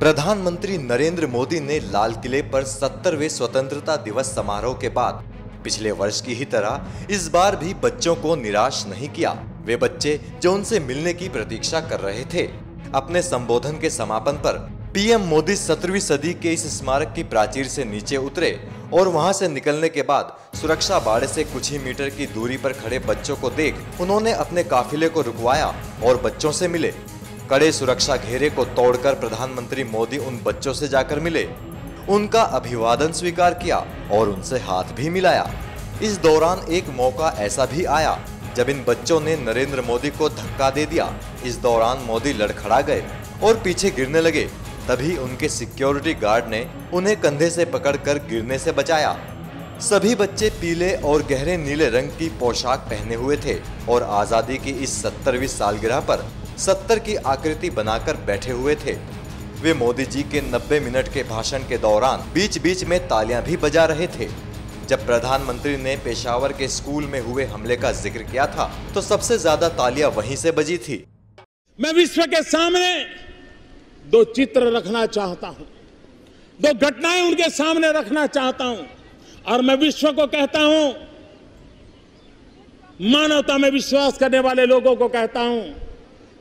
प्रधानमंत्री नरेंद्र मोदी ने लाल किले पर 70वें स्वतंत्रता दिवस समारोह के बाद पिछले वर्ष की ही तरह इस बार भी बच्चों को निराश नहीं किया। वे बच्चे जो उनसे मिलने की प्रतीक्षा कर रहे थे। अपने संबोधन के समापन पर पीएम मोदी 17वीं सदी के इस स्मारक की प्राचीर से नीचे उतरे और वहां से निकलने के बाद सुरक्षा बाड़े से कुछ ही मीटर की दूरी पर खड़े बच्चों को देख उन्होंने अपने काफिले को रुकवाया और बच्चों से मिले। कड़े सुरक्षा घेरे को तोड़कर प्रधानमंत्री मोदी उन बच्चों से जाकर मिले, उनका अभिवादन स्वीकार किया और उनसे हाथ भी मिलाया। इस दौरान एक मौका ऐसा भी आया जब इन बच्चों ने नरेंद्र मोदी को धक्का दे दिया। इस दौरान मोदी लड़खड़ा गए और पीछे गिरने लगे। तभी उनके सिक्योरिटी गार्ड ने उन्हें कंधे से पकड़कर गिरने से बचाया। सभी बच्चे पीले और गहरे नीले रंग की पोशाक पहने हुए थे और आजादी की इस 70वीं सालगिरह पर 70 की आकृति बनाकर बैठे हुए थे। वे मोदी जी के 90 मिनट के भाषण के दौरान बीच बीच में तालियां भी बजा रहे थे। जब प्रधानमंत्री ने पेशावर के स्कूल में हुए हमले का जिक्र किया था तो सबसे ज्यादा तालियां वहीं से बजी थी। मैं विश्व के सामने दो चित्र रखना चाहता हूं, दो घटनाएं उनके सामने रखना चाहता हूं और मैं विश्व को कहता हूं, मानवता में विश्वास करने वाले लोगों को कहता हूं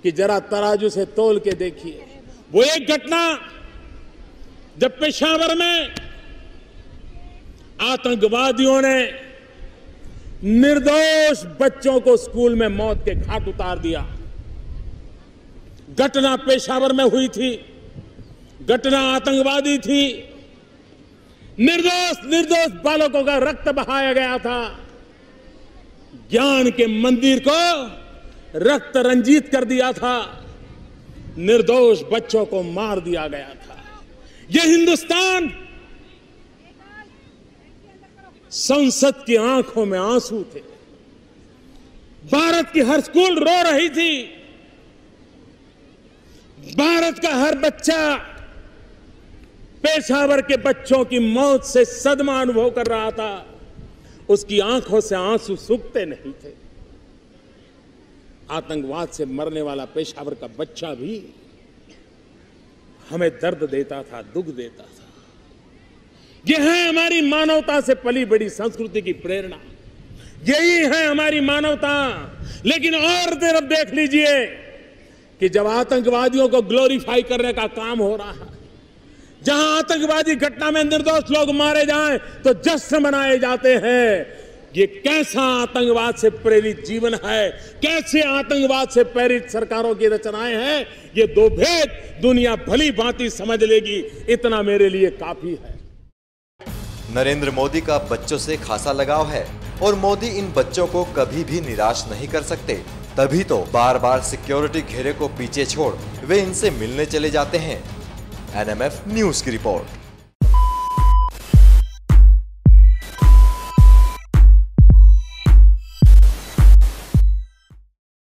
कि जरा तराजू से तोल के देखिए। वो एक घटना जब पेशावर में आतंकवादियों ने निर्दोष बच्चों को स्कूल में मौत के घाट उतार दिया। घटना पेशावर में हुई थी, घटना आतंकवादी थी। निर्दोष बालकों का रक्त बहाया गया था। ज्ञान के मंदिर को रक्त रंजित कर दिया था। निर्दोष बच्चों को मार दिया गया था। यह हिंदुस्तान, संसद की आंखों में आंसू थे। भारत की हर स्कूल रो रही थी। भारत का हर बच्चा पेशावर के बच्चों की मौत से सदमा अनुभव कर रहा था। उसकी आंखों से आंसू सूखते नहीं थे। आतंकवाद से मरने वाला पेशावर का बच्चा भी हमें दर्द देता था, दुख देता था। यह है हमारी मानवता से पली बड़ी संस्कृति की प्रेरणा। यही है हमारी मानवता। लेकिन और तरफ देख लीजिए कि जब आतंकवादियों को ग्लोरीफाई करने का काम हो रहा है, जहां आतंकवादी घटना में निर्दोष लोग मारे जाएं तो जश्न मनाए जाते हैं। ये कैसा आतंकवाद से प्रेरित जीवन है, कैसे आतंकवाद से प्रेरित सरकारों की रचनाएं हैं, ये दो भेद दुनिया भली भांति समझ लेगी। इतना मेरे लिए काफी है। नरेंद्र मोदी का बच्चों से खासा लगाव है और मोदी इन बच्चों को कभी भी निराश नहीं कर सकते। तभी तो बार बार सिक्योरिटी घेरे को पीछे छोड़ वे इनसे मिलने चले जाते हैं। NMF न्यूज की रिपोर्ट।